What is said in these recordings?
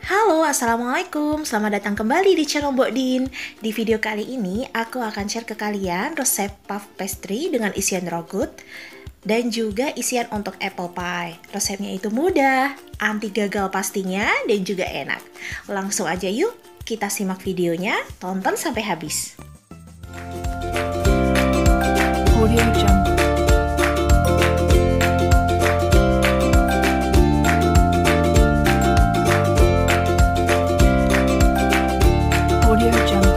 Halo, Assalamualaikum. Selamat datang kembali di channel Mbok Din. Di video kali ini, aku akan share ke kalian resep puff pastry dengan isian rogut dan juga isian untuk apple pie. Resepnya itu mudah, anti gagal pastinya, dan juga enak. Langsung aja yuk, kita simak videonya, tonton sampai habis. Audio Jungle. Audio Jungle.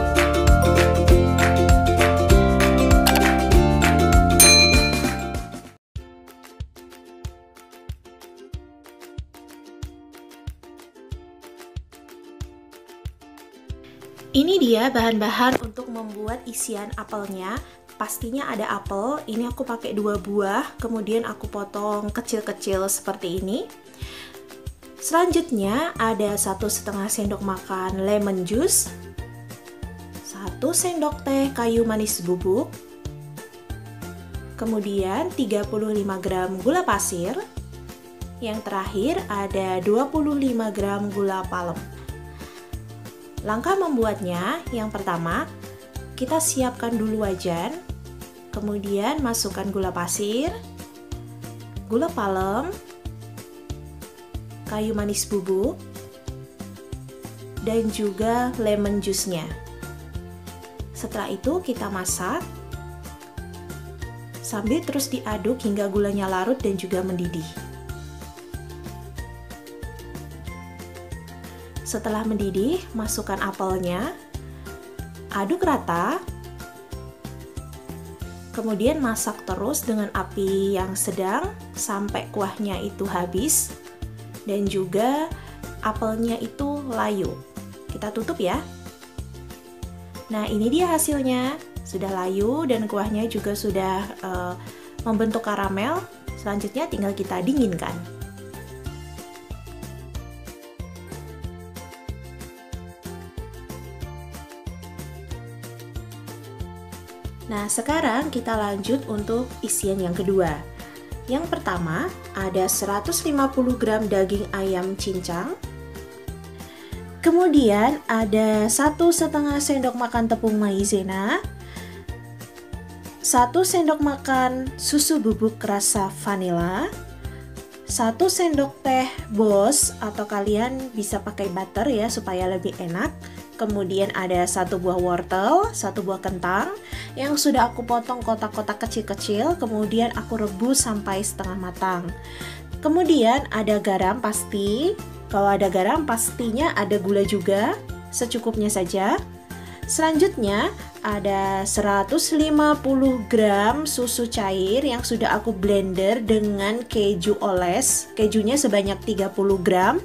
Ini dia bahan-bahan untuk membuat isian apelnya. Pastinya ada apel, ini aku pakai 2 buah, kemudian aku potong kecil-kecil seperti ini. Selanjutnya ada 1,5 sendok makan lemon juice, 1 sendok teh kayu manis bubuk, kemudian 35 gram gula pasir, yang terakhir ada 25 gram gula palem. Langkah membuatnya, yang pertama, kita siapkan dulu wajan, kemudian masukkan gula pasir, gula palem, kayu manis bubuk, dan juga lemon juice-nya. Setelah itu kita masak, sambil terus diaduk hingga gulanya larut dan juga mendidih. Setelah mendidih, masukkan apelnya, aduk rata, kemudian masak terus dengan api yang sedang sampai kuahnya itu habis dan juga apelnya itu layu. Kita tutup ya. Nah, ini dia hasilnya. Sudah layu dan kuahnya juga sudah membentuk karamel. Selanjutnya tinggal kita dinginkan. Nah, sekarang kita lanjut untuk isian yang kedua. Yang pertama, ada 150 gram daging ayam cincang. Kemudian ada 1,5 sendok makan tepung maizena, 1 sendok makan susu bubuk rasa vanila, 1 sendok teh Boss atau kalian bisa pakai butter ya supaya lebih enak. Kemudian ada 1 buah wortel, 1 buah kentang yang sudah aku potong kotak-kotak kecil-kecil, kemudian aku rebus sampai setengah matang. Kemudian ada garam pasti, kalau ada garam pastinya ada gula juga, secukupnya saja. Selanjutnya ada 150 gram susu cair yang sudah aku blender dengan keju oles, kejunya sebanyak 30 gram.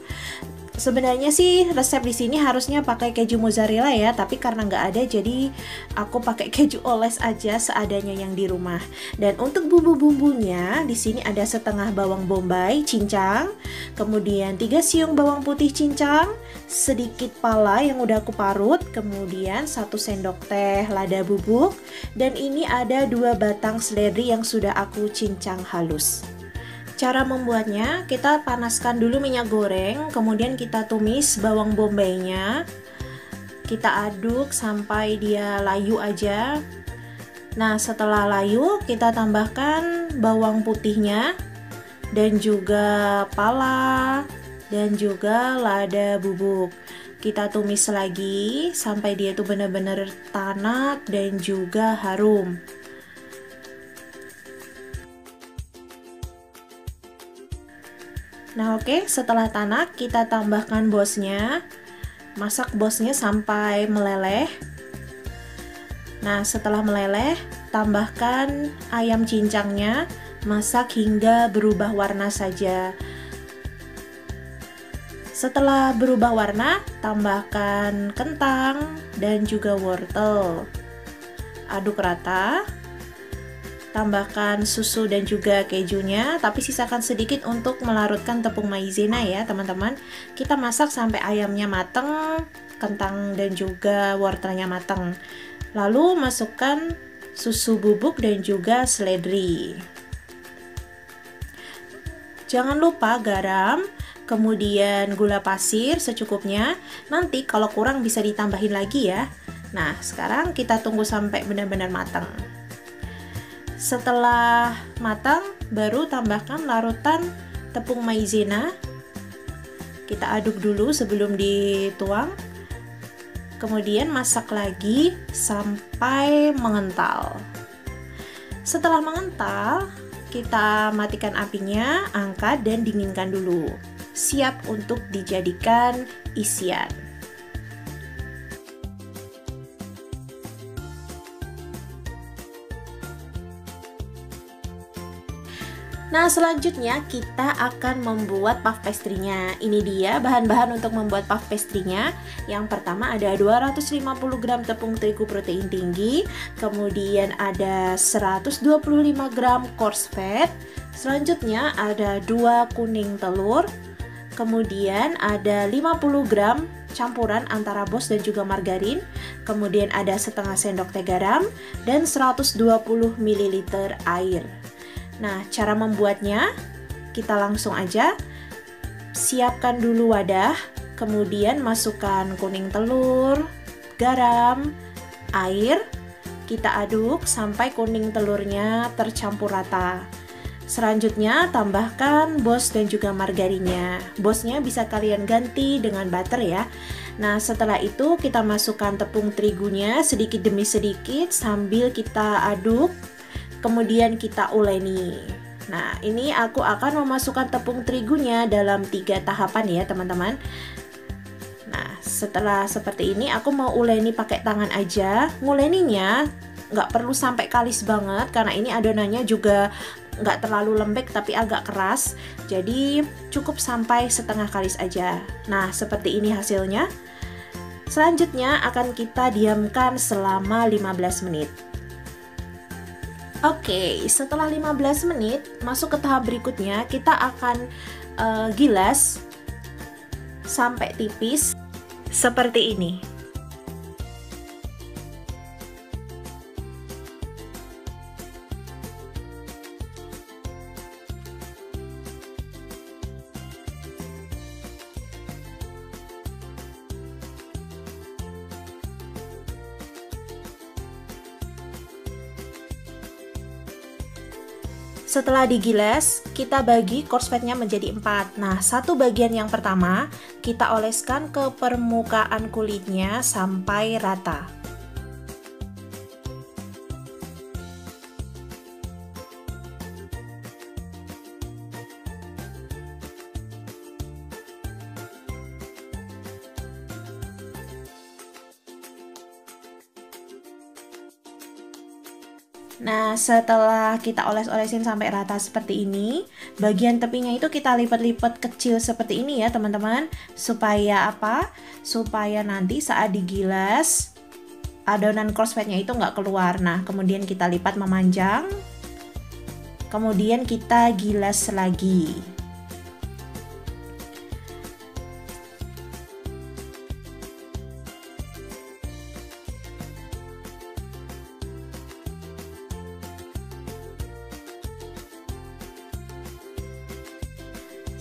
Sebenarnya sih resep di sini harusnya pakai keju mozzarella ya, tapi karena nggak ada jadi aku pakai keju oles aja seadanya yang di rumah. Dan untuk bumbu-bumbunya di sini ada setengah bawang bombay cincang, kemudian 3 siung bawang putih cincang, sedikit pala yang udah aku parut, kemudian 1 sendok teh lada bubuk, dan ini ada 2 batang seledri yang sudah aku cincang halus. Cara membuatnya, kita panaskan dulu minyak goreng, kemudian kita tumis bawang bombaynya. Kita aduk sampai dia layu aja. Nah, setelah layu, kita tambahkan bawang putihnya dan juga pala dan juga lada bubuk. Kita tumis lagi sampai dia itu benar-benar tanak dan juga harum. Nah, oke, setelah tanak kita tambahkan bosnya. Masak bosnya sampai meleleh. Nah, setelah meleleh, tambahkan ayam cincangnya. Masak hingga berubah warna saja. Setelah berubah warna, tambahkan kentang dan juga wortel. Aduk rata. Tambahkan susu dan juga kejunya, tapi sisakan sedikit untuk melarutkan tepung maizena ya teman-teman. Kita masak sampai ayamnya mateng, kentang dan juga wortelnya mateng. Lalu masukkan susu bubuk dan juga seledri. Jangan lupa garam, kemudian gula pasir secukupnya. Nanti kalau kurang bisa ditambahin lagi ya. Nah, sekarang kita tunggu sampai benar-benar matang. Setelah matang, baru tambahkan larutan tepung maizena. Kita aduk dulu sebelum dituang. Kemudian masak lagi sampai mengental. Setelah mengental, kita matikan apinya, angkat dan dinginkan dulu. Siap untuk dijadikan isian. Nah, selanjutnya kita akan membuat puff pastry-nya. Ini dia bahan-bahan untuk membuat puff pastry-nya. Yang pertama ada 250 gram tepung terigu protein tinggi, kemudian ada 125 gram coarse fat. Selanjutnya ada 2 kuning telur, kemudian ada 50 gram campuran antara BOS dan juga margarin, kemudian ada setengah sendok teh garam dan 120 ml air. Nah, cara membuatnya kita langsung aja. Siapkan dulu wadah, kemudian masukkan kuning telur, garam, air. Kita aduk sampai kuning telurnya tercampur rata. Selanjutnya tambahkan BOS dan juga margarinnya. BOS-nya bisa kalian ganti dengan butter ya. Nah, setelah itu kita masukkan tepung terigunya sedikit demi sedikit sambil kita aduk. Kemudian kita uleni. Nah, ini aku akan memasukkan tepung terigunya dalam 3 tahapan ya teman-teman. Nah, setelah seperti ini aku mau uleni pakai tangan aja. Nguleninya nggak perlu sampai kalis banget karena ini adonannya juga nggak terlalu lembek tapi agak keras. Jadi cukup sampai setengah kalis aja. Nah, seperti ini hasilnya. Selanjutnya akan kita diamkan selama 15 menit. Oke, setelah 15 menit masuk ke tahap berikutnya, kita akan gilas sampai tipis seperti ini. Setelah digilas, kita bagi coarse fat-nya menjadi 4. Nah, satu bagian yang pertama kita oleskan ke permukaan kulitnya sampai rata. Nah, setelah kita oles-olesin sampai rata seperti ini, bagian tepinya itu kita lipat-lipat kecil seperti ini ya teman-teman. Supaya apa? Supaya nanti saat digilas, adonan coarse fat-nya itu nggak keluar. Nah, kemudian kita lipat memanjang. Kemudian kita gilas lagi.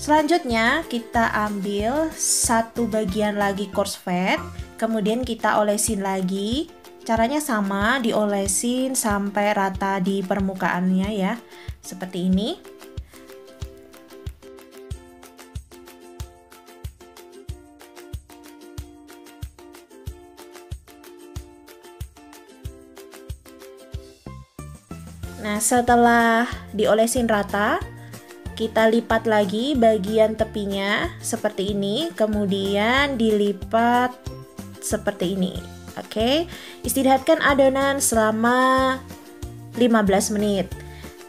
Selanjutnya kita ambil satu bagian lagi coarse fat, kemudian kita olesin lagi. Caranya sama, diolesin sampai rata di permukaannya ya, seperti ini. Nah, setelah diolesin rata, kita lipat lagi bagian tepinya seperti ini, kemudian dilipat seperti ini. Oke, istirahatkan adonan selama 15 menit.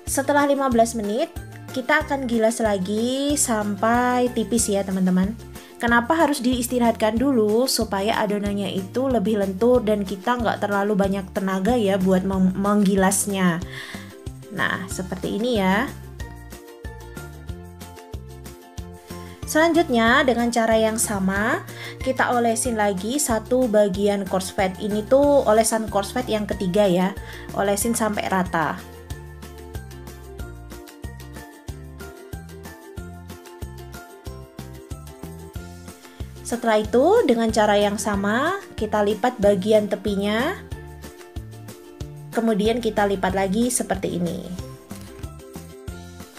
Setelah 15 menit, kita akan gilas lagi sampai tipis ya teman-teman. Kenapa harus diistirahatkan dulu? Supaya adonannya itu lebih lentur dan kita nggak terlalu banyak tenaga ya buat menggilasnya. Nah, seperti ini ya. Selanjutnya dengan cara yang sama kita olesin lagi satu bagian coarse fat. Ini tuh olesan coarse fat yang ketiga ya. Olesin sampai rata. Setelah itu, dengan cara yang sama, kita lipat bagian tepinya. Kemudian kita lipat lagi seperti ini.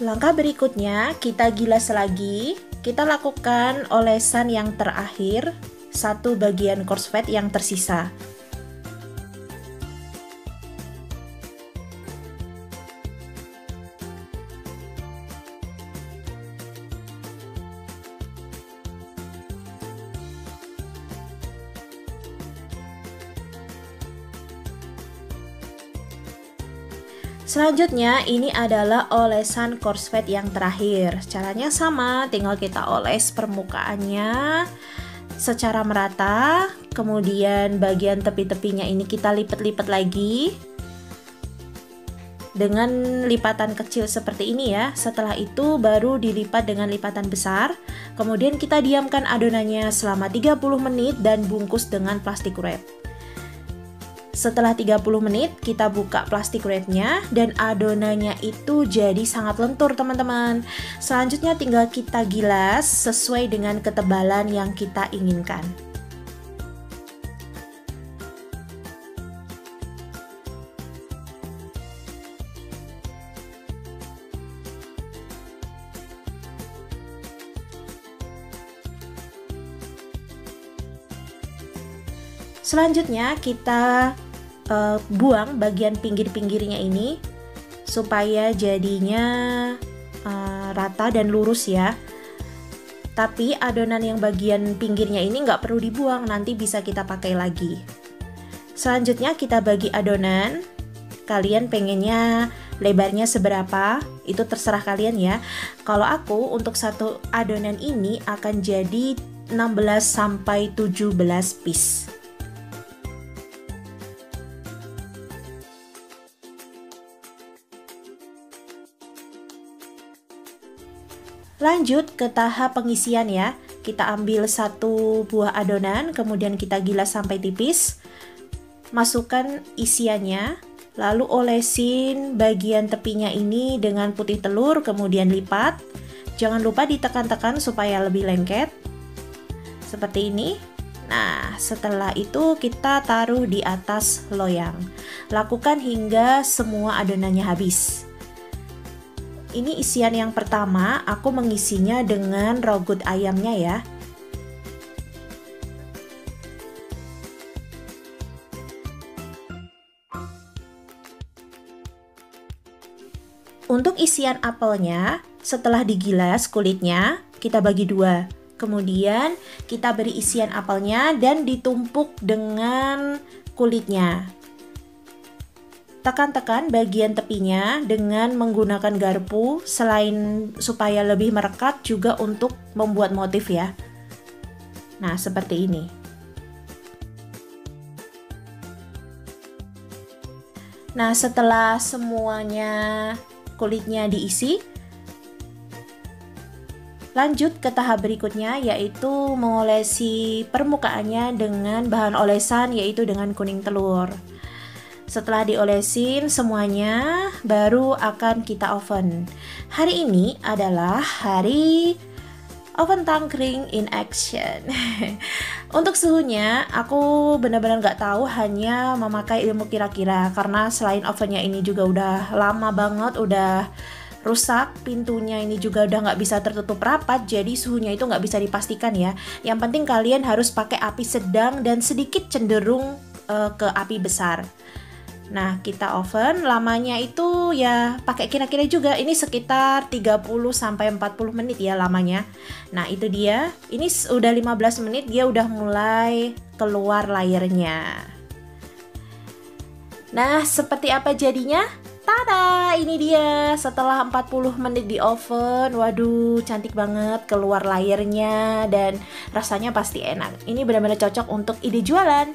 Langkah berikutnya, kita gilas lagi. Kita lakukan olesan yang terakhir, satu bagian korslet yang tersisa. Selanjutnya ini adalah olesan korslet yang terakhir. Caranya sama, tinggal kita oles permukaannya secara merata. Kemudian bagian tepi-tepinya ini kita lipat-lipat lagi dengan lipatan kecil seperti ini ya. Setelah itu baru dilipat dengan lipatan besar. Kemudian kita diamkan adonannya selama 30 menit dan bungkus dengan plastik wrap. Setelah 30 menit, kita buka plastik wrapnya dan adonannya itu jadi sangat lentur teman-teman. Selanjutnya tinggal kita gilas sesuai dengan ketebalan yang kita inginkan. Selanjutnya kita buang bagian pinggir-pinggirnya ini supaya jadinya rata dan lurus ya. Tapi adonan yang bagian pinggirnya ini nggak perlu dibuang, nanti bisa kita pakai lagi. Selanjutnya kita bagi adonan. Kalian pengennya lebarnya seberapa, itu terserah kalian ya. Kalau aku untuk satu adonan ini akan jadi 16 sampai 17 piece. Lanjut ke tahap pengisian ya. Kita ambil satu buah adonan, kemudian kita gilas sampai tipis. Masukkan isiannya, lalu olesin bagian tepinya ini dengan putih telur, kemudian lipat. Jangan lupa ditekan-tekan supaya lebih lengket. Seperti ini. Nah, setelah itu kita taruh di atas loyang. Lakukan hingga semua adonannya habis. Ini isian yang pertama, aku mengisinya dengan rogut ayamnya ya. Untuk isian apelnya, setelah digilas kulitnya, kita bagi dua. Kemudian kita beri isian apelnya dan ditumpuk dengan kulitnya. Tekan-tekan bagian tepinya dengan menggunakan garpu, selain supaya lebih merekat juga untuk membuat motif ya. Nah, seperti ini. Nah, setelah semuanya kulitnya diisi, lanjut ke tahap berikutnya yaitu mengolesi permukaannya dengan bahan olesan yaitu dengan kuning telur. Setelah diolesin semuanya, baru akan kita oven. Hari ini adalah hari oven tangkring in action. Untuk suhunya, aku benar-benar nggak tahu, hanya memakai ilmu kira-kira. Karena selain ovennya ini juga udah lama banget, udah rusak, pintunya ini juga udah nggak bisa tertutup rapat, jadi suhunya itu nggak bisa dipastikan ya. Yang penting kalian harus pakai api sedang dan sedikit cenderung ke api besar. Nah, kita oven lamanya itu ya pakai kira-kira juga, ini sekitar 30 sampai 40 menit ya lamanya. Nah, itu dia. Ini udah 15 menit dia udah mulai keluar layernya. Nah, seperti apa jadinya? Tada, ini dia setelah 40 menit di oven. Waduh, cantik banget keluar layernya dan rasanya pasti enak. Ini benar-benar cocok untuk ide jualan.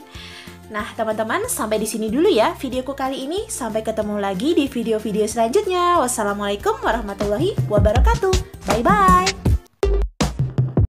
Nah, teman-teman, sampai di sini dulu ya videoku kali ini. Sampai ketemu lagi di video-video selanjutnya. Wassalamualaikum warahmatullahi wabarakatuh. Bye-bye.